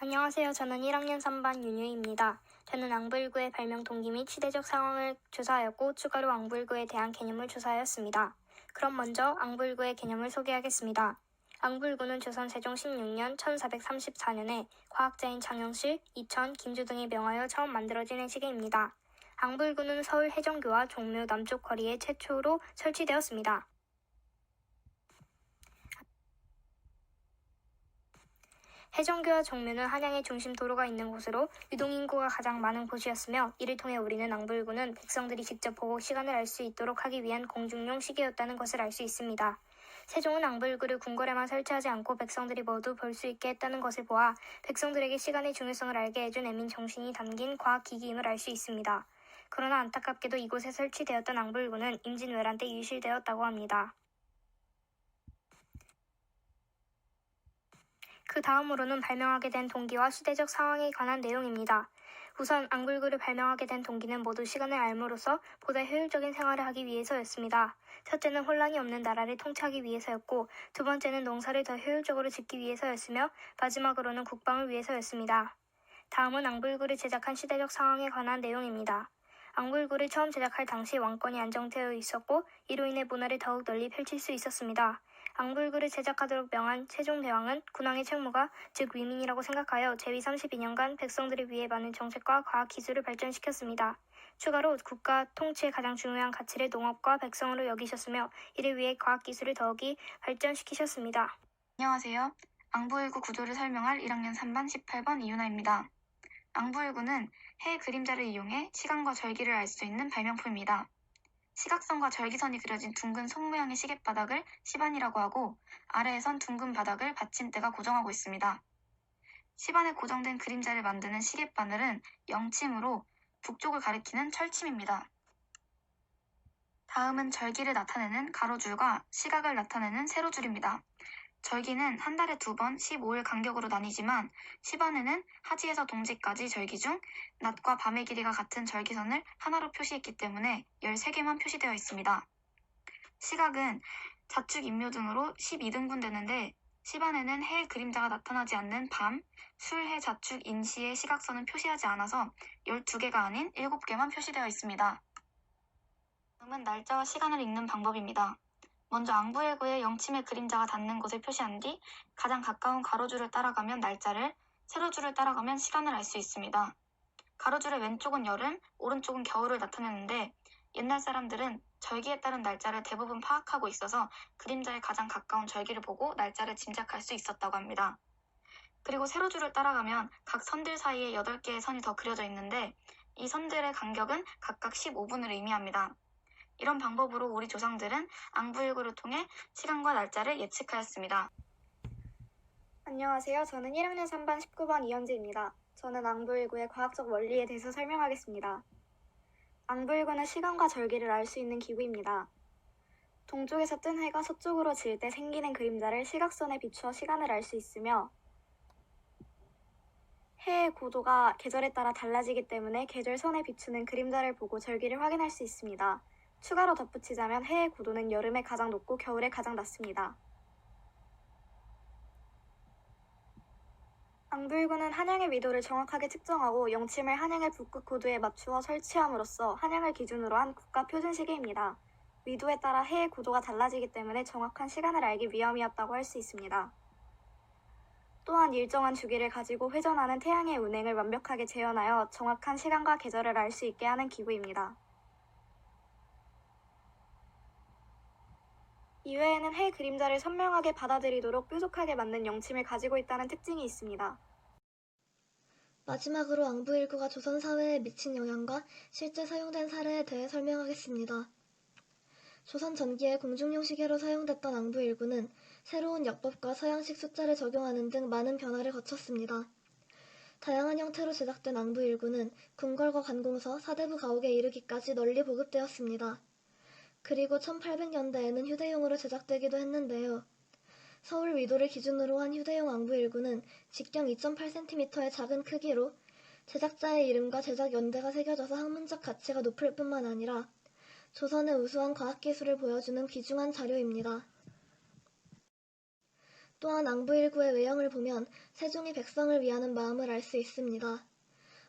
안녕하세요. 저는 1학년 3반 윤유입니다. 저는 앙부일구의 발명 동기 및 시대적 상황을 조사하였고 추가로 앙부일구에 대한 개념을 조사하였습니다. 그럼 먼저 앙부일구의 개념을 소개하겠습니다. 앙부일구는 조선 세종 16년 1434년에 과학자인 장영실, 이천, 김주 등에 명하여 처음 만들어진 해시계입니다. 앙부일구는 서울 해정교와 종묘 남쪽 거리에 최초로 설치되었습니다. 해정교와 종묘는 한양의 중심 도로가 있는 곳으로 유동인구가 가장 많은 곳이었으며 이를 통해 우리는 앙부일구는 백성들이 직접 보고 시간을 알 수 있도록 하기 위한 공중용 시계였다는 것을 알 수 있습니다. 세종은 앙부일구를 궁궐에만 설치하지 않고 백성들이 모두 볼 수 있게 했다는 것을 보아 백성들에게 시간의 중요성을 알게 해준 애민 정신이 담긴 과학기기임을 알 수 있습니다. 그러나 안타깝게도 이곳에 설치되었던 앙부일구는 임진왜란 때 유실되었다고 합니다. 그 다음으로는 발명하게 된 동기와 시대적 상황에 관한 내용입니다. 우선 앙불구를 발명하게 된 동기는 모두 시간을 알므로써 보다 효율적인 생활을 하기 위해서였습니다. 첫째는 혼란이 없는 나라를 통치하기 위해서였고 두 번째는 농사를 더 효율적으로 짓기 위해서였으며 마지막으로는 국방을 위해서였습니다. 다음은 앙불구를 제작한 시대적 상황에 관한 내용입니다. 앙불구를 처음 제작할 당시 왕권이 안정되어 있었고 이로 인해 문화를 더욱 널리 펼칠 수 있었습니다. 앙불구를 제작하도록 명한 세종대왕은 군왕의 책무가 즉 위민이라고 생각하여 제위 32년간 백성들을 위해 많은 정책과 과학기술을 발전시켰습니다. 추가로 국가 통치의 가장 중요한 가치를 농업과 백성으로 여기셨으며 이를 위해 과학기술을 더욱이 발전시키셨습니다. 안녕하세요. 앙부일구 구조를 설명할 1학년 3반 18번 이윤아입니다. 앙부일구는 해의 그림자를 이용해 시간과 절기를 알 수 있는 발명품입니다. 시각선과 절기선이 그려진 둥근 송 모양의 시계바닥을 시반이라고 하고 아래에선 둥근 바닥을 받침대가 고정하고 있습니다. 시반에 고정된 그림자를 만드는 시계바늘은 영침으로 북쪽을 가리키는 철침입니다. 다음은 절기를 나타내는 가로줄과 시각을 나타내는 세로줄입니다. 절기는 한 달에 2번 15일 간격으로 나뉘지만 시반에는 하지에서 동지까지 절기 중 낮과 밤의 길이가 같은 절기선을 하나로 표시했기 때문에 13개만 표시되어 있습니다. 시각은 자축 인묘 등으로 12등분 되는데 시반에는 해의 그림자가 나타나지 않는 밤, 술, 해, 자축, 인시의 시각선은 표시하지 않아서 12개가 아닌 7개만 표시되어 있습니다. 다음은 날짜와 시간을 읽는 방법입니다. 먼저 앙부일구의 영침의 그림자가 닿는 곳을 표시한 뒤 가장 가까운 가로줄을 따라가면 날짜를, 세로줄을 따라가면 시간을 알 수 있습니다. 가로줄의 왼쪽은 여름, 오른쪽은 겨울을 나타내는데 옛날 사람들은 절기에 따른 날짜를 대부분 파악하고 있어서 그림자에 가장 가까운 절기를 보고 날짜를 짐작할 수 있었다고 합니다. 그리고 세로줄을 따라가면 각 선들 사이에 8개의 선이 더 그려져 있는데 이 선들의 간격은 각각 15분을 의미합니다. 이런 방법으로 우리 조상들은 앙부일구를 통해 시간과 날짜를 예측하였습니다. 안녕하세요. 저는 1학년 3반 19번 이현지입니다. 저는 앙부일구의 과학적 원리에 대해서 설명하겠습니다. 앙부일구는 시간과 절기를 알 수 있는 기구입니다. 동쪽에서 뜬 해가 서쪽으로 질 때 생기는 그림자를 시각선에 비추어 시간을 알 수 있으며 해의 고도가 계절에 따라 달라지기 때문에 계절선에 비추는 그림자를 보고 절기를 확인할 수 있습니다. 추가로 덧붙이자면 해의 고도는 여름에 가장 높고 겨울에 가장 낮습니다. 앙부일구는 한양의 위도를 정확하게 측정하고 영침을 한양의 북극 고도에 맞추어 설치함으로써 한양을 기준으로 한 국가 표준 시계입니다. 위도에 따라 해의 고도가 달라지기 때문에 정확한 시간을 알기 위함이었다고 할 수 있습니다. 또한 일정한 주기를 가지고 회전하는 태양의 운행을 완벽하게 재현하여 정확한 시간과 계절을 알 수 있게 하는 기구입니다. 이외에는 해 그림자를 선명하게 받아들이도록 뾰족하게 만든 영침을 가지고 있다는 특징이 있습니다. 마지막으로 앙부일구가 조선 사회에 미친 영향과 실제 사용된 사례에 대해 설명하겠습니다. 조선 전기에 공중용 시계로 사용됐던 앙부일구는 새로운 역법과 서양식 숫자를 적용하는 등 많은 변화를 거쳤습니다. 다양한 형태로 제작된 앙부일구는 궁궐과 관공서, 사대부 가옥에 이르기까지 널리 보급되었습니다. 그리고 1800년대에는 휴대용으로 제작되기도 했는데요. 서울 위도를 기준으로 한 휴대용 앙부일구는 직경 2.8cm의 작은 크기로 제작자의 이름과 제작 연대가 새겨져서 학문적 가치가 높을 뿐만 아니라 조선의 우수한 과학기술을 보여주는 귀중한 자료입니다. 또한 앙부일구의 외형을 보면 세종이 백성을 위하는 마음을 알 수 있습니다.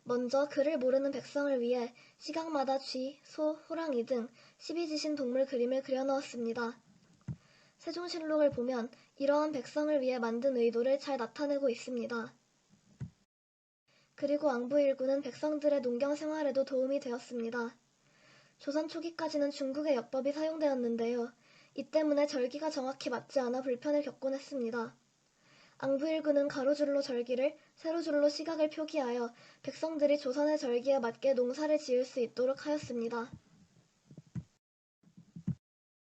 먼저 글을 모르는 백성을 위해 시각마다 쥐, 소, 호랑이 등 12지신 동물 그림을 그려넣었습니다. 세종실록을 보면 이러한 백성을 위해 만든 의도를 잘 나타내고 있습니다. 그리고 앙부일구는 백성들의 농경 생활에도 도움이 되었습니다. 조선 초기까지는 중국의 역법이 사용되었는데요. 이 때문에 절기가 정확히 맞지 않아 불편을 겪곤 했습니다. 앙부일구는 가로줄로 절기를, 세로줄로 시각을 표기하여 백성들이 조선의 절기에 맞게 농사를 지을 수 있도록 하였습니다.